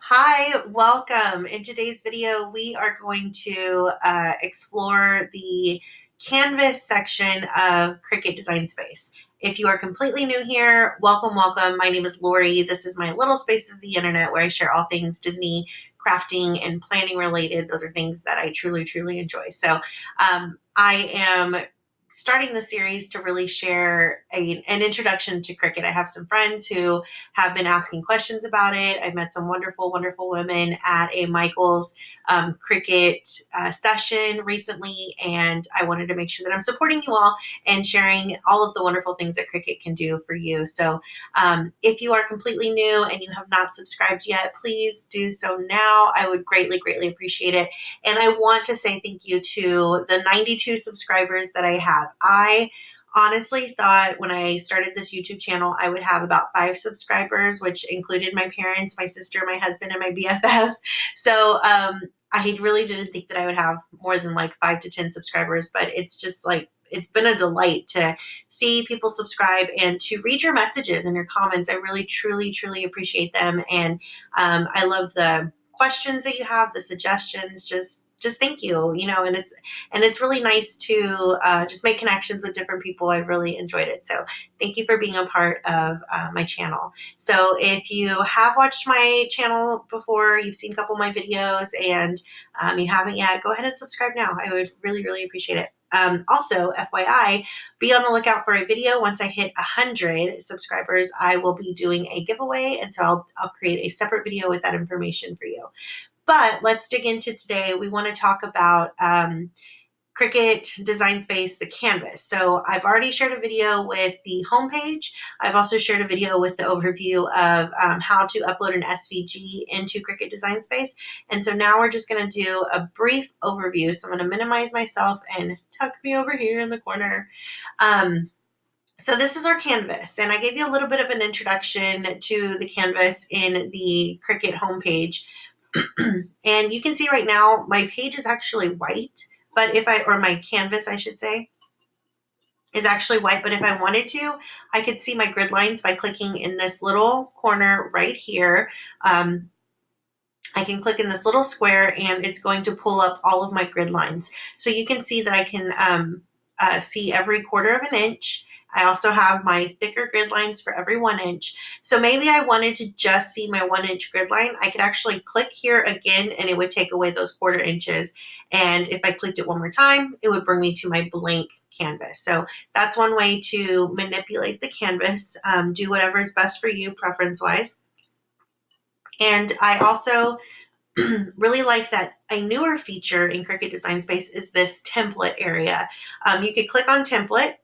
Hi, welcome. In today's video, we are going to explore the Canvas section of Cricut Design Space. If you are completely new here, welcome, welcome. My name is Lori. This is my little space of the internet where I share all things Disney, crafting, and planning related. Those are things that I truly, truly enjoy. So I am starting the series to really share an introduction to Cricut. I have some friends who have been asking questions about it. I've met some wonderful, wonderful women at a Michael's Cricut session recently, and I wanted to make sure that I'm supporting you all and sharing all of the wonderful things that Cricut can do for you. So if you are completely new and you have not subscribed yet, please do so now. I would greatly, greatly appreciate it. And I want to say thank you to the 92 subscribers that I have. I honestly thought when I started this YouTube channel, I would have about 5 subscribers, which included my parents, my sister, my husband, and my BFF. So I really didn't think that I would have more than like 5 to 10 subscribers, but it's just like, it's been a delight to see people subscribe and to read your messages and your comments. I really, truly, truly appreciate them. And I love the questions that you have, the suggestions, just thank you, and it's really nice to just make connections with different people. I really enjoyed it. So thank you for being a part of my channel. So if you have watched my channel before, you've seen a couple of my videos, and you haven't yet, go ahead and subscribe now. I would really, really appreciate it. Also, FYI, be on the lookout for a video. Once I hit 100 subscribers, I will be doing a giveaway, and so I'll create a separate video with that information for you. But let's dig into today. We want to talk about Cricut Design Space, the canvas. So I've already shared a video with the homepage. I've also shared a video with the overview of how to upload an SVG into Cricut Design Space. And so now we're just going to do a brief overview. So I'm going to minimize myself and tuck me over here in the corner. So this is our canvas, and I gave you a little bit of an introduction to the canvas in the Cricut homepage. And you can see right now my page is actually white, but or my canvas, I should say, is actually white. But if I wanted to, I could see my grid lines by clicking in this little corner right here. I can click in this little square and it's going to pull up all of my grid lines. So you can see that I can see every 1/4 of an inch. I also have my thicker grid lines for every 1 inch. So maybe I wanted to just see my 1 inch grid line. I could actually click here again and it would take away those 1/4 inches. And if I clicked it one more time, it would bring me to my blank canvas. So that's one way to manipulate the canvas. Do whatever is best for you, preference-wise. And I also really like that a newer feature in Cricut Design Space is this template area. You could click on template,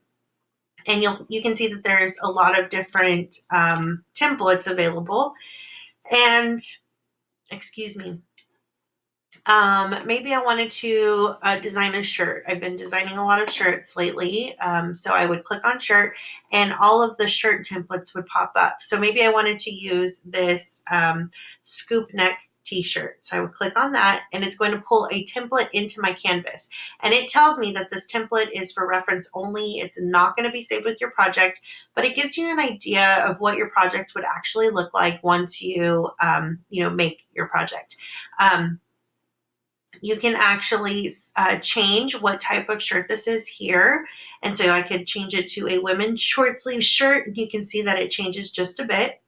and you can see that there's a lot of different templates available. And excuse me, maybe I wanted to design a shirt. I've been designing a lot of shirts lately, so I would click on shirt, and all of the shirt templates would pop up. So maybe I wanted to use this scoop neck t-shirt. So I would click on that, and it's going to pull a template into my canvas. And it tells me that this template is for reference only. It's not going to be saved with your project, but it gives you an idea of what your project would actually look like once you, make your project. You can actually change what type of shirt this is here. And so I could change it to a women's short sleeve shirt. You can see that it changes just a bit.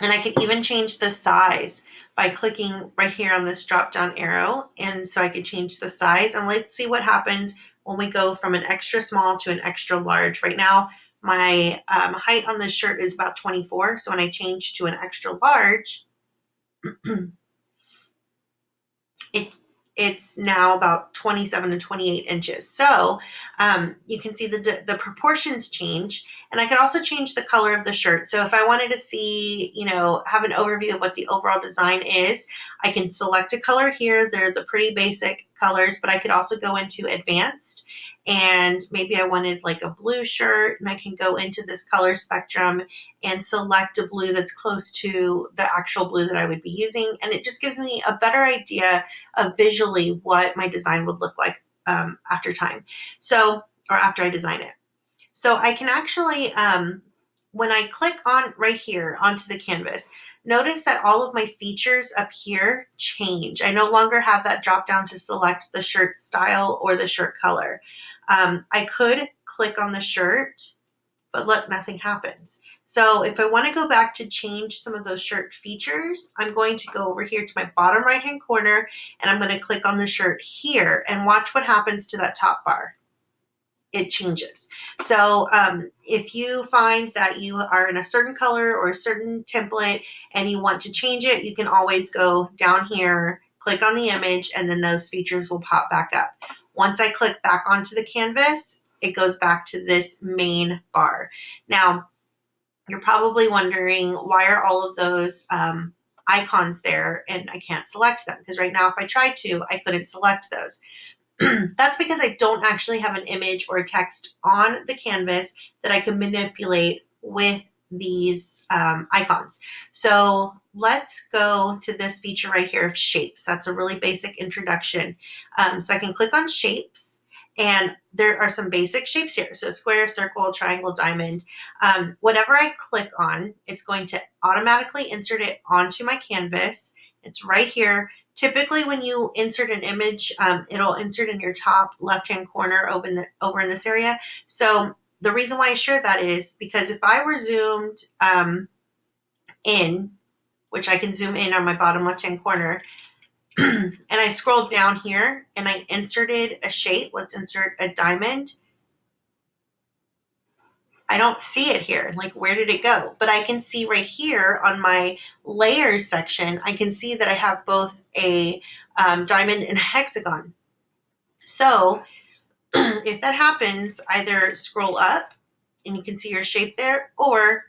And I could even change the size by clicking right here on this drop down arrow. And so I could change the size, and let's see what happens when we go from an extra small to an extra large. Right now, my height on this shirt is about 24. So when I change to an extra large, it's now about 27 to 28 inches. So you can see the proportions change, and I can also change the color of the shirt. So if I wanted to see, have an overview of what the overall design is, I can select a color here. They're the pretty basic colors, but I could also go into advanced, and maybe I wanted like a blue shirt, and I can go into this color spectrum and select a blue that's close to the actual blue that I would be using. And it just gives me a better idea of visually what my design would look like after time. So, or after I design it. So I can actually when I click on right here onto the canvas, notice that all of my features up here change. I no longer have that drop down to select the shirt style or the shirt color. I could click on the shirt, but look, nothing happens. So if I want to go back to change some of those shirt features, I'm going to go over here to my bottom right hand corner and I'm going to click on the shirt here and watch what happens to that top bar. It changes. So if you find that you are in a certain color or a certain template and you want to change it, you can always go down here, click on the image, and then those features will pop back up. Once I click back onto the canvas, it goes back to this main bar. Now, you're probably wondering, why are all of those icons there and I can't select them? Because right now, if I tried to, I couldn't select those. That's because I don't actually have an image or a text on the canvas that I can manipulate with these icons. So let's go to this feature right here of shapes. That's a really basic introduction. So I can click on shapes and there are some basic shapes here. So square, circle, triangle, diamond. Whatever I click on, it's going to automatically insert it onto my canvas. It's right here. Typically, when you insert an image, it'll insert in your top left-hand corner over in this area. So the reason why I share that is because if I were zoomed in, which I can zoom in on my bottom left-hand corner, and I scrolled down here and I inserted a shape, let's insert a diamond. I don't see it here. Like, where did it go? But I can see right here on my layers section, I can see that I have both a diamond and a hexagon. So if that happens, either scroll up and you can see your shape there, or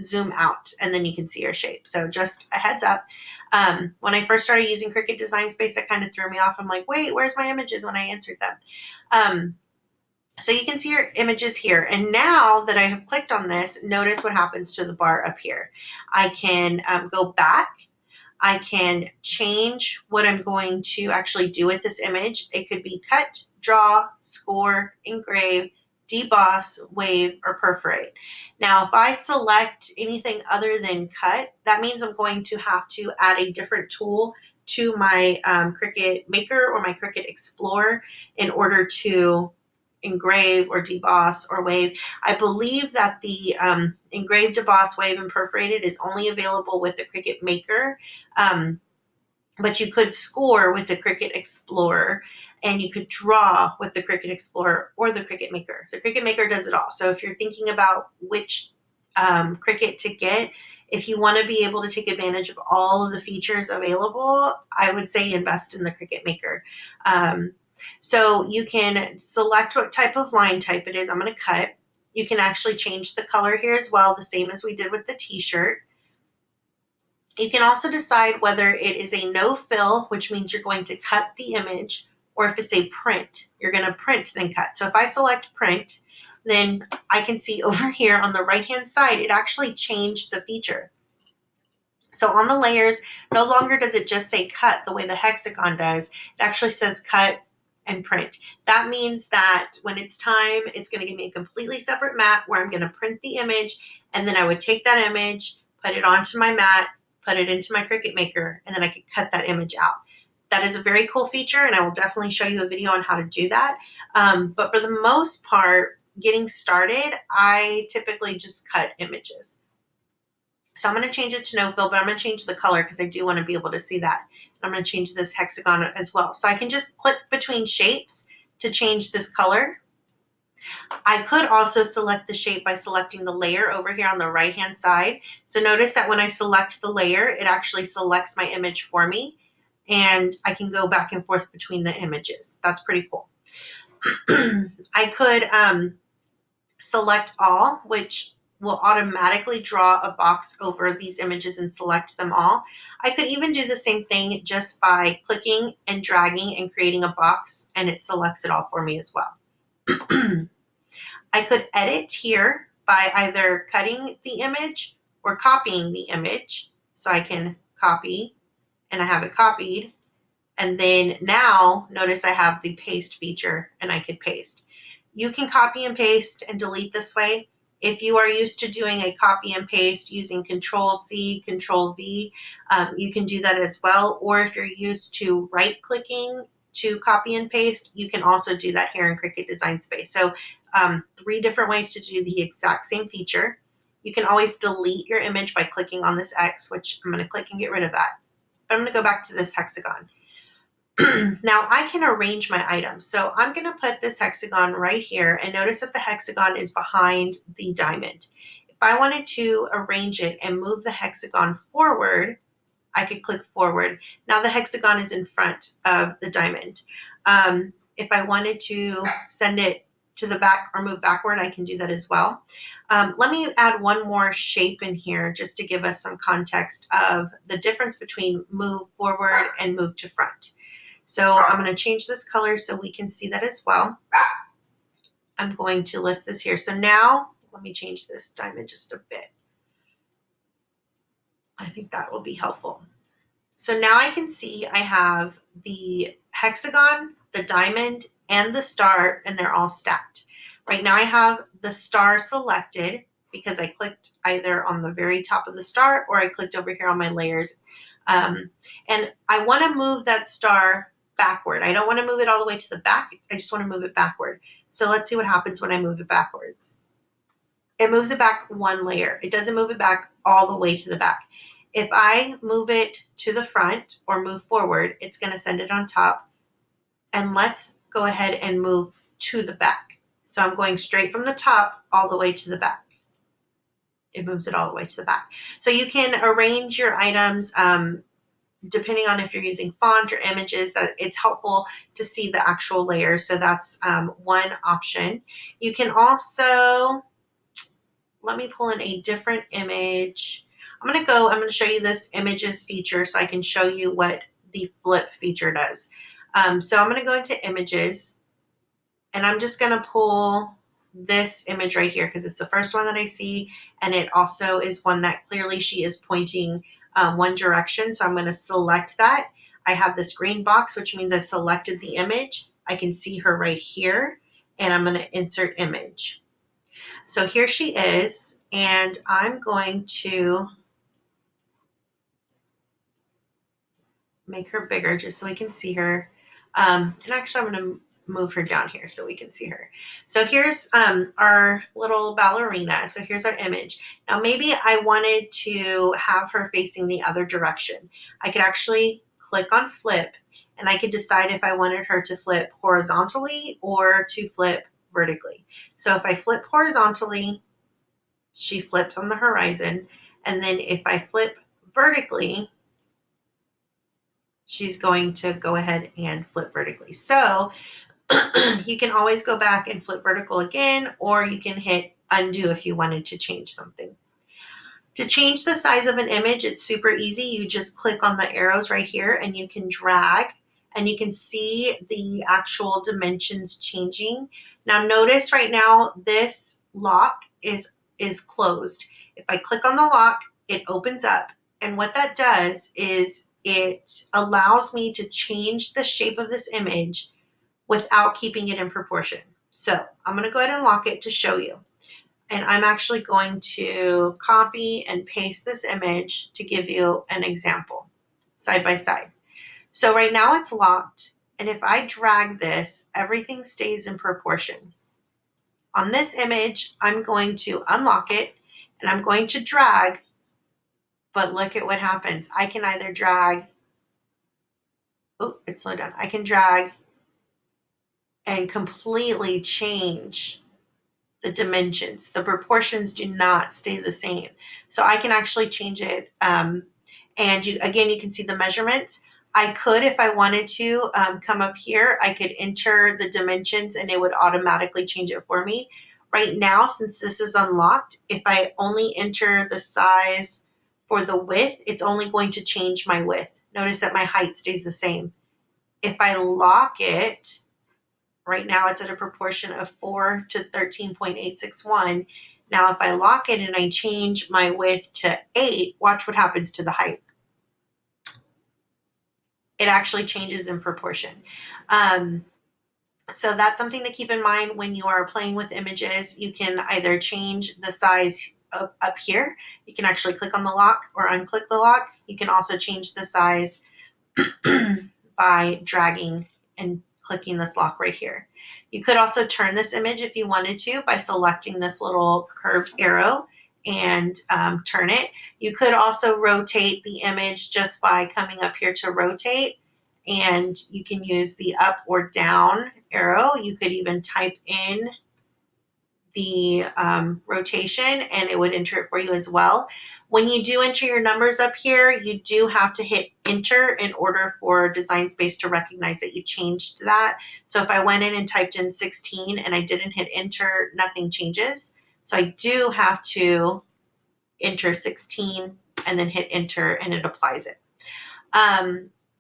zoom out and then you can see your shape. So just a heads up. When I first started using Cricut Design Space, it kind of threw me off. I'm like, wait, where's my images when I insert them? So you can see your images here. And now that I have clicked on this, notice what happens to the bar up here. I can go back. I can change what I'm going to actually do with this image. It could be cut, draw, score, engrave, deboss, wave, or perforate. Now, if I select anything other than cut, that means I'm going to have to add a different tool to my Cricut Maker or my Cricut Explorer in order to engrave or deboss or wave. I believe that the engrave, deboss, wave, and perforated is only available with the Cricut Maker, but you could score with the Cricut Explorer and you could draw with the Cricut Explorer or the Cricut Maker. The Cricut Maker does it all. So if you're thinking about which Cricut to get, if you want to be able to take advantage of all of the features available, I would say invest in the Cricut Maker. So you can select what type of line type it is. I'm going to cut. You can actually change the color here as well, the same as we did with the t-shirt. You can also decide whether it is a no fill, which means you're going to cut the image, or if it's a print, you're going to print then cut. So if I select print, then I can see over here on the right hand side, it actually changed the feature. So on the layers, no longer does it just say cut the way the hexagon does. It actually says cut and print. That means that when it's time, it's going to give me a completely separate mat where I'm going to print the image, and then I would take that image, put it onto my mat, put it into my Cricut Maker, and then I could cut that image out. That is a very cool feature, and I will definitely show you a video on how to do that. But for the most part, getting started, I typically just cut images. So I'm going to change it to no fill, but I'm going to change the color because I do want to be able to see that. I'm going to change this hexagon as well. So I can just click between shapes to change this color. I could also select the shape by selecting the layer over here on the right hand side. So notice that when I select the layer, it actually selects my image for me, and I can go back and forth between the images. That's pretty cool. I could select all, which will automatically draw a box over these images and select them all. I could even do the same thing just by clicking and dragging and creating a box, and it selects it all for me as well. I could edit here by either cutting the image or copying the image. So I can copy, and I have it copied. And then now notice I have the paste feature and I could paste. You can copy and paste and delete this way. If you are used to doing a copy and paste using Control C, Control V, you can do that as well. Or if you're used to right clicking to copy and paste, you can also do that here in Cricut Design Space. So 3 different ways to do the exact same feature. You can always delete your image by clicking on this X, which I'm going to click and get rid of that. But I'm going to go back to this hexagon. Now I can arrange my items. So I'm going to put this hexagon right here, and notice that the hexagon is behind the diamond. If I wanted to arrange it and move the hexagon forward, I could click forward. Now the hexagon is in front of the diamond. If I wanted to send it to the back or move backward, I can do that as well. Let me add one more shape in here just to give us some context of the difference between move forward and move to front. So I'm going to change this color so we can see that as well. I'm going to list this here. So now let me change this diamond just a bit. I think that will be helpful. So now I can see I have the hexagon, the diamond, and the star, and they're all stacked. Right now I have the star selected because I clicked either on the very top of the star or I clicked over here on my layers. And I want to move that star backward. I don't want to move it all the way to the back. I just want to move it backward. So let's see what happens when I move it backwards. It moves it back 1 layer. It doesn't move it back all the way to the back. If I move it to the front or move forward, it's going to send it on top. And let's go ahead and move to the back. So I'm going straight from the top all the way to the back. It moves it all the way to the back. So you can arrange your items depending on if you're using font or images, that it's helpful to see the actual layers. So that's one option. You can also, let me pull in a different image. I'm going to show you this images feature so I can show you what the flip feature does. So I'm going to go into images, and I'm just going to pull this image right here because it's the first one that I see, and it also is one that clearly she is pointing one direction. So I'm going to select that. I have this green box, which means I've selected the image. I can see her right here, and I'm going to insert image. So here she is, and I'm going to make her bigger just so we can see her. And actually I'm going to move her down here so we can see her. So here's our little ballerina. So here's our image. Now maybe I wanted to have her facing the other direction. I could actually click on flip, and I could decide if I wanted her to flip horizontally or to flip vertically. So if I flip horizontally, she flips on the horizon. And then if I flip vertically, she's going to go ahead and flip vertically. So you can always go back and flip vertical again, or you can hit undo if you wanted to change something. To change the size of an image, it's super easy. You just click on the arrows right here and you can drag, and you can see the actual dimensions changing. Now notice right now this lock is closed. If I click on the lock, it opens up. And what that does is it allows me to change the shape of this image without keeping it in proportion. So I'm going to go ahead and lock it to show you. And I'm actually going to copy and paste this image to give you an example side by side. So right now it's locked. And if I drag this, everything stays in proportion. On this image, I'm going to unlock it and I'm going to drag, but look at what happens. I can either drag, oh, it slowed down. I can drag and completely change the dimensions. The proportions do not stay the same. So I can actually change it. And you can see the measurements. I could, if I wanted to, come up here, I could enter the dimensions and it would automatically change it for me. Right now, since this is unlocked, if I only enter the size for the width, it's only going to change my width. Notice that my height stays the same. If I lock it, right now it's at a proportion of 4 to 13.861. Now if I lock it and I change my width to 8, watch what happens to the height. It actually changes in proportion. So that's something to keep in mind when you are playing with images. You can either change the size up here. You can actually click on the lock or unclick the lock. You can also change the size by dragging and clicking this lock right here. You could also turn this image if you wanted to by selecting this little curved arrow and turn it. You could also rotate the image just by coming up here to rotate, and you can use the up or down arrow. You could even type in the rotation and it would enter it for you as well. When you do enter your numbers up here, you do have to hit enter in order for Design Space to recognize that you changed that. So if I went in and typed in 16 and I didn't hit enter, nothing changes. So I do have to enter 16 and then hit enter and it applies it.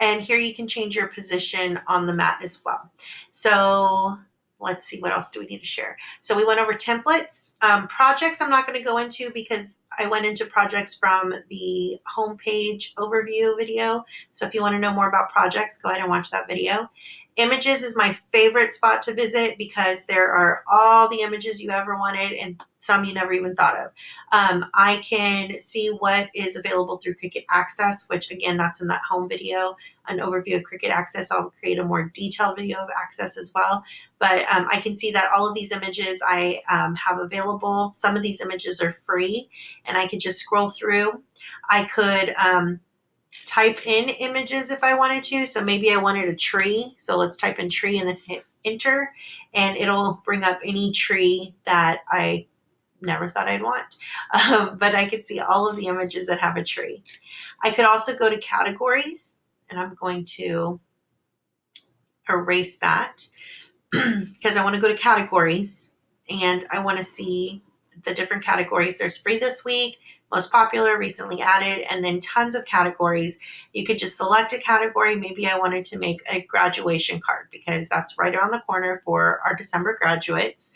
And here you can change your position on the mat as well. So let's see, what else do we need to share? So we went over templates. Projects I'm not going to go into because I went into projects from the homepage overview video. So if you want to know more about projects, go ahead and watch that video. Images is my favorite spot to visit because there are all the images you ever wanted and some you never even thought of. I can see what is available through Cricut Access, which again, that's in that home video, an overview of Cricut Access. I'll create a more detailed video of Access as well. But I can see that all of these images I have available. Some of these images are free and I could just scroll through. I could type in images if I wanted to. So maybe I wanted a tree. So let's type in tree and then hit enter and it'll bring up any tree that I never thought I'd want. But I could see all of the images that have a tree. I could also go to categories and I'm going to erase that because I want to go to categories and I want to see the different categories. There's free this week, most popular, recently added, and then tons of categories. You could just select a category. Maybe I wanted to make a graduation card because that's right around the corner for our December graduates.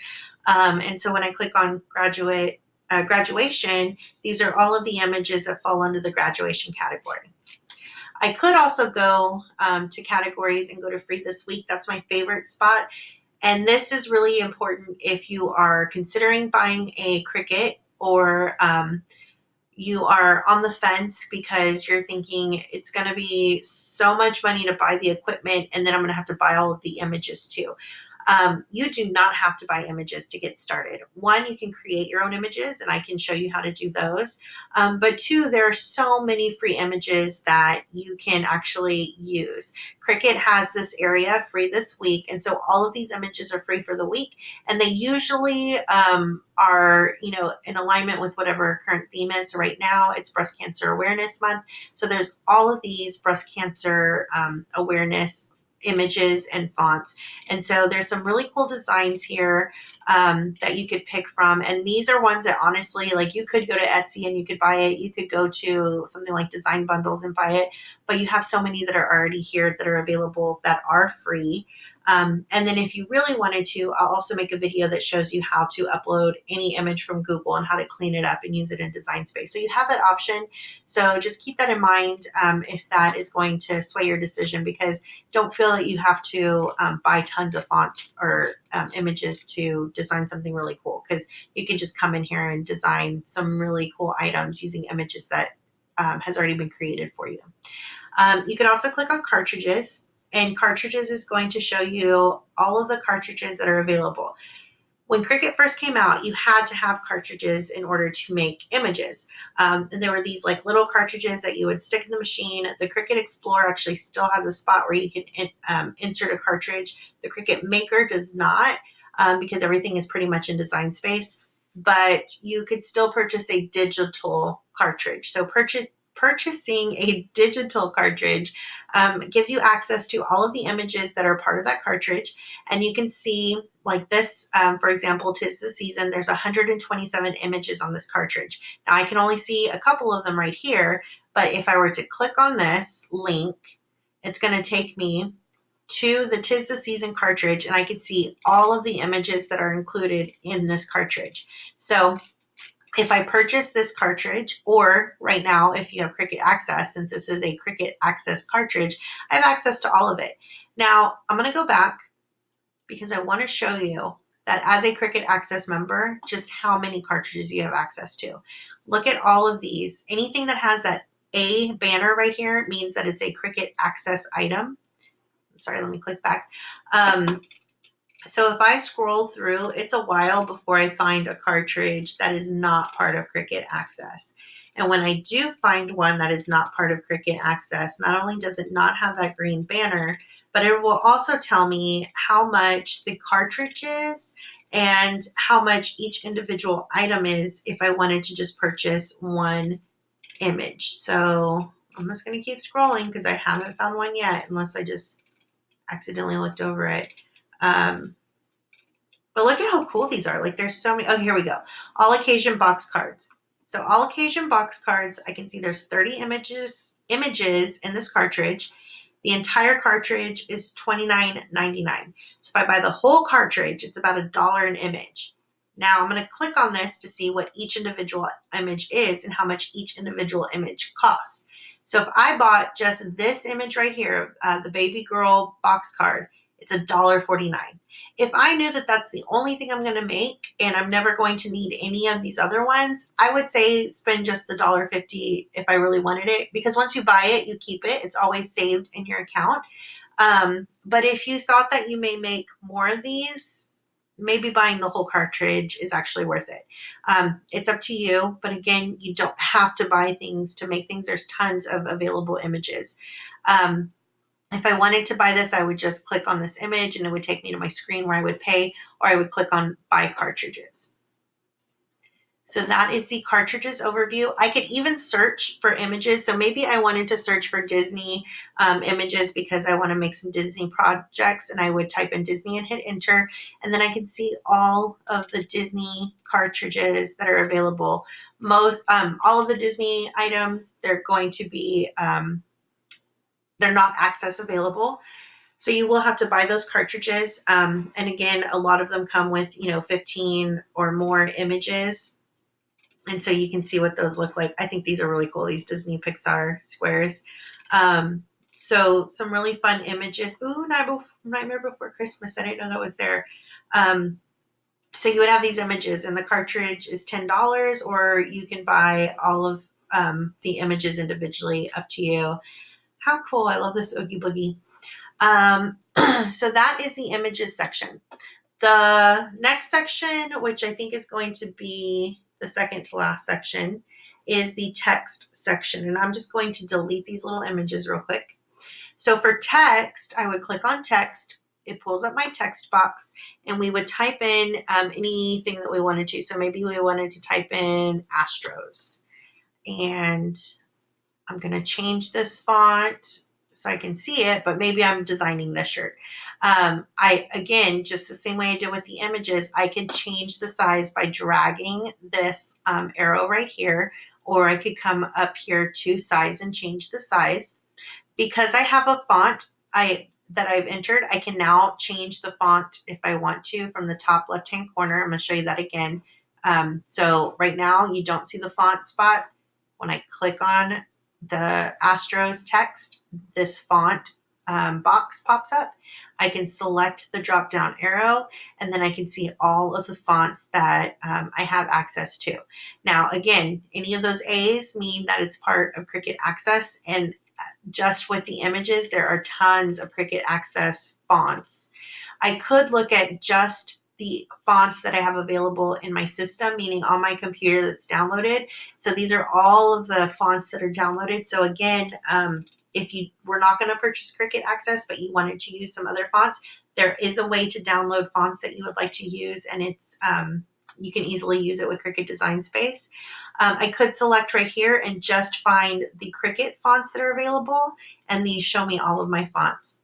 And so when I click on graduation, these are all of the images that fall under the graduation category. I could also go to categories and go to free this week. That's my favorite spot. And this is really important if you are considering buying a Cricut or you are on the fence because you're thinking it's going to be so much money to buy the equipment and then I'm going to have to buy all of the images too. You do not have to buy images to get started. One, you can create your own images and I can show you how to do those. But two, there are so many free images that you can actually use. Cricut has this area free this week. And so all of these images are free for the week. And they usually are, in alignment with whatever our current theme is. So right now it's Breast Cancer Awareness Month. So there's all of these breast cancer awareness images and fonts. And so there's some really cool designs here that you could pick from. And these are ones that honestly, like you could go to Etsy and you could buy it. You could go to something like Design Bundles and buy it. But you have so many that are already here that are available that are free. And then if you really wanted to, I'll also make a video that shows you how to upload any image from Google and how to clean it up and use it in Design Space. So you have that option. So just keep that in mind if that is going to sway your decision, because don't feel that you have to buy tons of fonts or images to design something really cool, because you can just come in here and design some really cool items using images that has already been created for you. You can also click on cartridges, and cartridges is going to show you all of the cartridges that are available. When Cricut first came out, you had to have cartridges in order to make images. And there were these like little cartridges that you would stick in the machine. The Cricut Explorer actually still has a spot where you can insert a cartridge. The Cricut Maker does not, because everything is pretty much in Design Space. But you could still purchase a digital cartridge. So purchasing a digital cartridge gives you access to all of the images that are part of that cartridge. And you can see like this, for example, 'Tis the Season, there's 127 images on this cartridge. Now I can only see a couple of them right here, but if I were to click on this link, it's going to take me to the 'Tis the Season cartridge, and I can see all of the images that are included in this cartridge. So if I purchase this cartridge, or right now, if you have Cricut Access, since this is a Cricut Access cartridge, I have access to all of it. Now, I'm going to go back because I want to show you that as a Cricut Access member, just how many cartridges you have access to. Look at all of these. Anything that has that A banner right here means that it's a Cricut Access item. Sorry, let me click back. So if I scroll through, it's a while before I find a cartridge that is not part of Cricut Access. And when I do find one that is not part of Cricut Access, not only does it not have that green banner, but it will also tell me how much the cartridge is and how much each individual item is if I wanted to just purchase one image. So I'm just going to keep scrolling because I haven't found one yet, unless I just accidentally looked over it. But look at how cool these are. Like there's so many. Oh, here we go. All occasion box cards. So all occasion box cards, I can see there's 30 images in this cartridge. The entire cartridge is $29.99. So if I buy the whole cartridge, it's about $1 an image. Now I'm going to click on this to see what each individual image is and how much each individual image costs. So if I bought just this image right here, the baby girl box card, it's $1.49. If I knew that that's the only thing I'm going to make and I'm never going to need any of these other ones, I would say spend just the $1.50 if I really wanted it, because once you buy it, you keep it. It's always saved in your account. But if you thought that you may make more of these, maybe buying the whole cartridge is actually worth it. It's up to you, but again, you don't have to buy things to make things. There's tons of available images. If I wanted to buy this, I would just click on this image and it would take me to my screen where I would pay, or I would click on buy cartridges. So that is the cartridges overview. I could even search for images. So maybe I wanted to search for Disney images because I want to make some Disney projects, and I would type in Disney and hit enter. And then I can see all of the Disney cartridges that are available. All of the Disney items, they're going to be, they're not access available. So you will have to buy those cartridges. And again, a lot of them come with, 15 or more images. And so you can see what those look like. I think these are really cool, these Disney Pixar squares. So some really fun images. Ooh, Nightmare Before Christmas. I didn't know that was there. So you would have these images, and the cartridge is $10, or you can buy all of the images individually, up to you. How cool. I love this Oogie Boogie. So that is the images section. The next section, which I think is going to be the second to last section, is the text section. And I'm just going to delete these little images real quick. So for text, I would click on text. It pulls up my text box, and we would type in anything that we wanted to. So maybe we wanted to type in Astros. And I'm going to change this font so I can see it, but maybe I'm designing this shirt. Again, just the same way I did with the images, I can change the size by dragging this arrow right here, or I could come up here to size and change the size. Because I have a font that I've entered, I can now change the font if I want to from the top left-hand corner. I'm going to show you that again. So right now you don't see the font spot. When I click on the Astros text, this font box pops up. I can select the drop down arrow, and then I can see all of the fonts that I have access to. Now, again, any of those A's mean that it's part of Cricut Access, and just with the images, there are tons of Cricut Access fonts. I could look at just the fonts that I have available in my system, meaning on my computer that's downloaded. So these are all of the fonts that are downloaded. So again, if you were not going to purchase Cricut Access, but you wanted to use some other fonts, there is a way to download fonts that you would like to use, and it's you can easily use it with Cricut Design Space. I could select right here and just find the Cricut fonts that are available, and these show me all of my fonts.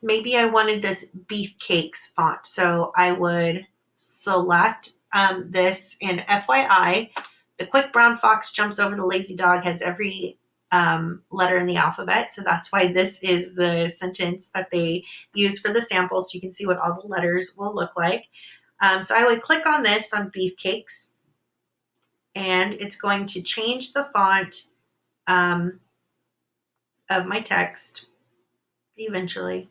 Maybe I wanted this Beefcakes font, so I would select this, and FYI, the quick brown fox jumps over the lazy dog has every letter in the alphabet, so that's why this is the sentence that they use for the sample, so you can see what all the letters will look like. So I would click on this on Beefcakes, and it's going to change the font of my text eventually.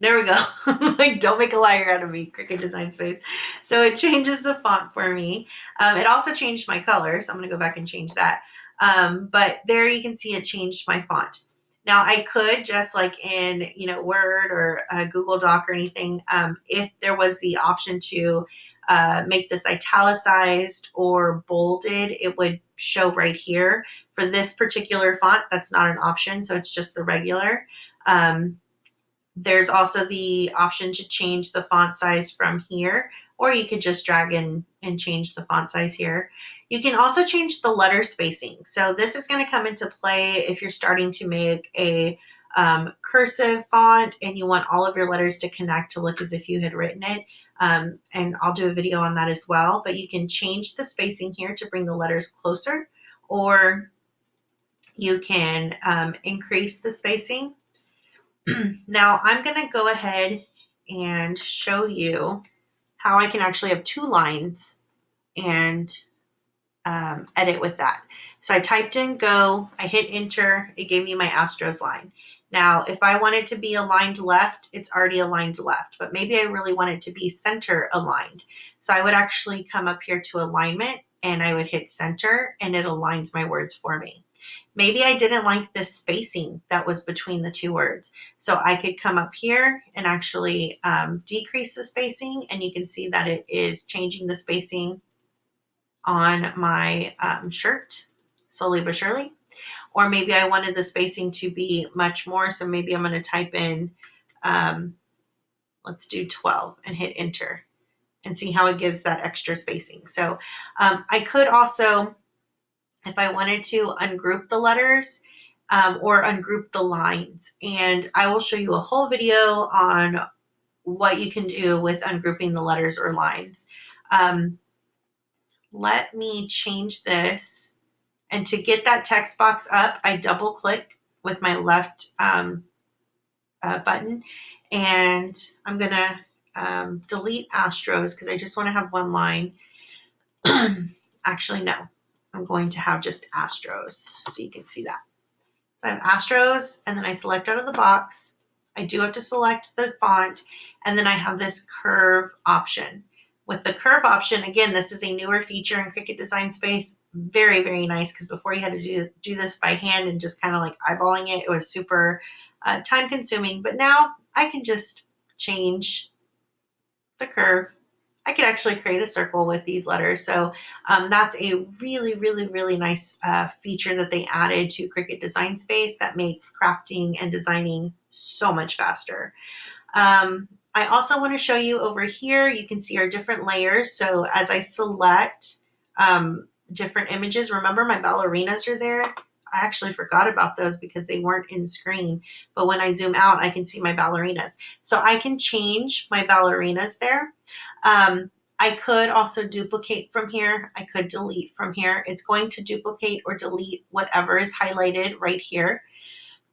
There we go. Like, don't make a liar out of me, Cricut Design Space. So it changes the font for me. It also changed my color, so I'm going to go back and change that. But there you can see it changed my font. Now I could just like in, Word or Google Doc or anything, if there was the option to make this italicized or bolded, it would show right here. For this particular font, that's not an option, so it's just the regular. There's also the option to change the font size from here, or you could just drag in and change the font size here. You can also change the letter spacing. So this is going to come into play if you're starting to make a cursive font and you want all of your letters to connect to look as if you had written it. And I'll do a video on that as well, but you can change the spacing here to bring the letters closer, or you can increase the spacing. Now I'm going to go ahead and show you how I can actually have two lines and edit with that. So I typed in go, I hit enter, it gave me my Astros line. Now if I want it to be aligned left, it's already aligned left, but maybe I really want it to be center aligned. So I would actually come up here to alignment and I would hit center and it aligns my words for me. Maybe I didn't like this spacing that was between the two words. So I could come up here and actually decrease the spacing, and you can see that it is changing the spacing on my shirt slowly but surely. Or maybe I wanted the spacing to be much more, so maybe I'm going to type in, let's do 12 and hit enter and see how it gives that extra spacing. So I could also, if I wanted to, ungroup the letters or ungroup the lines. And I will show you a whole video on what you can do with ungrouping the letters or lines. Let me change this. And to get that text box up, I double click with my left button. And I'm going to delete Astros because I just want to have one line. Actually, no. I'm going to have just Astros so you can see that. So I have Astros, and then I select out of the box. I do have to select the font, and then I have this curve option. With the curve option, again, this is a newer feature in Cricut Design Space. Very, very nice, because before you had to do this by hand and just kind of like eyeballing it, it was super time consuming. But now I can just change the curve. I could actually create a circle with these letters. So that's a really, really, really nice feature that they added to Cricut Design Space that makes crafting and designing so much faster. I also want to show you over here, you can see our different layers. So as I select different images, remember my ballerinas are there. I actually forgot about those because they weren't in screen. But when I zoom out, I can see my ballerinas. So I can change my ballerinas there. I could also duplicate from here. I could delete from here. It's going to duplicate or delete whatever is highlighted right here.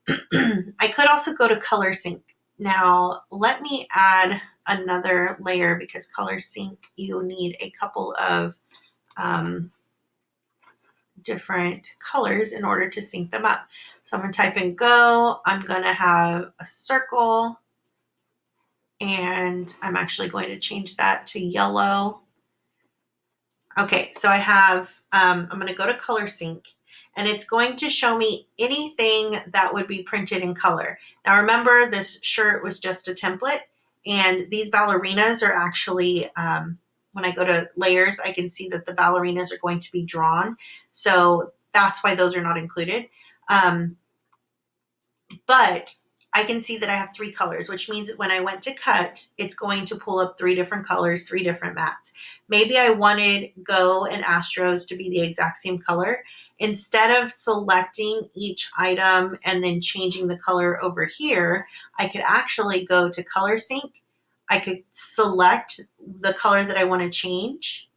I could also go to color sync. Now, let me add another layer because color sync, you need a couple of different colors in order to sync them up. So I'm going to type in go. I'm going to have a circle. And I'm actually going to change that to yellow. Okay, so I have, I'm going to go to color sync, and it's going to show me anything that would be printed in color. Now remember, this shirt was just a template, and these ballerinas are actually, when I go to layers, I can see that the ballerinas are going to be drawn. So that's why those are not included. But I can see that I have 3 colors, which means that when I went to cut, it's going to pull up 3 different colors, 3 different mats. Maybe I wanted Go and Astros to be the exact same color. Instead of selecting each item and then changing the color over here, I could actually go to color sync. I could select the color that I want to change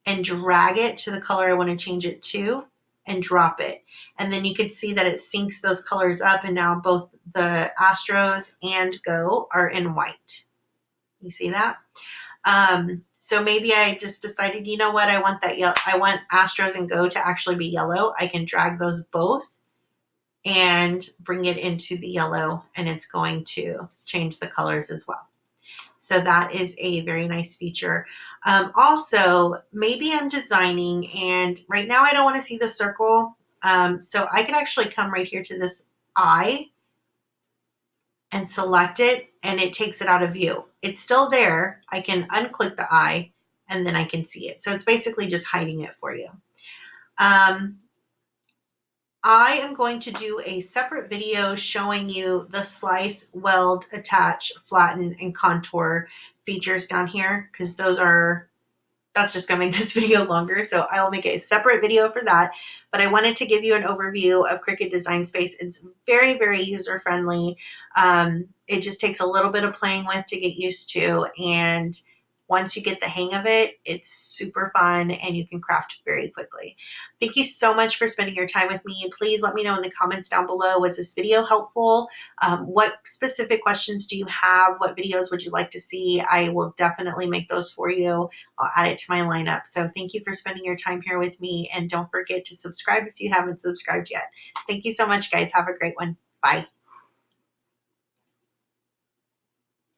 and drag it to the color I want to change it to and drop it. And then you could see that it syncs those colors up, and now both the Astros and Go are in white. You see that? So maybe I just decided, you know what, I want that yellow. I want Astros and Go to actually be yellow. I can drag those both and bring it into the yellow, and it's going to change the colors as well. So that is a very nice feature. Also, maybe I'm designing and right now I don't want to see the circle. So I can actually come right here to this eye and select it, and it takes it out of view. It's still there. I can unclick the eye and then I can see it. So it's basically just hiding it for you. I am going to do a separate video showing you the slice, weld, attach, flatten, and contour features down here, because that's just going to make this video longer. So I will make a separate video for that. But I wanted to give you an overview of Cricut Design Space. It's very, very user friendly. It just takes a little bit of playing with to get used to. And once you get the hang of it, it's super fun and you can craft very quickly. Thank you so much for spending your time with me. Please let me know in the comments down below, was this video helpful? What specific questions do you have? What videos would you like to see? I will definitely make those for you. I'll add it to my lineup. So thank you for spending your time here with me. And don't forget to subscribe if you haven't subscribed yet. Thank you so much, guys. Have a great one. Bye.